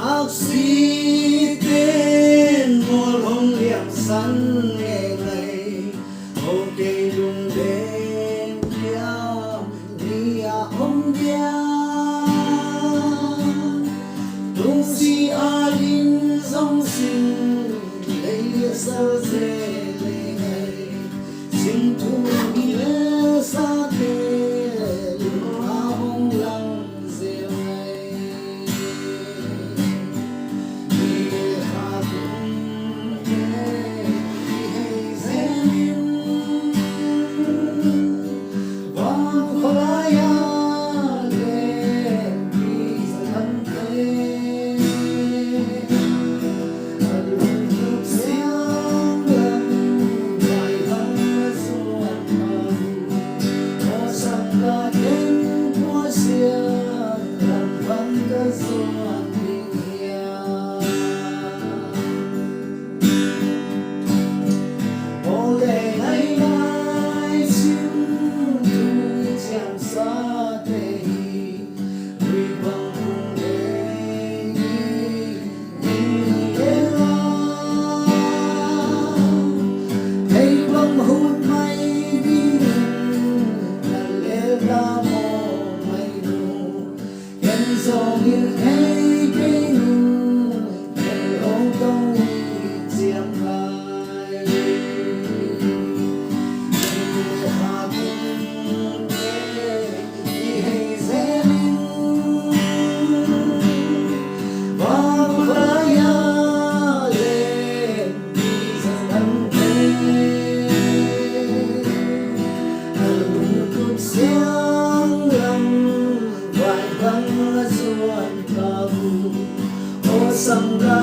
ác sĩ tên một hồng liệm sẵn nghe ngày ok đừng đến kia đi ông dia tung si alin dòng sinh lấy sơ dê lê ngày xin tu đi lê sa tê đừng hong lăng dê ngày do như thấy cái nụ để ông tôi chiếm lại hà cùng đi hay dễ linh và khói lên đi dần ấm thế hằng cụp xiang lắm vài vắng xuân ca vu ô sang ga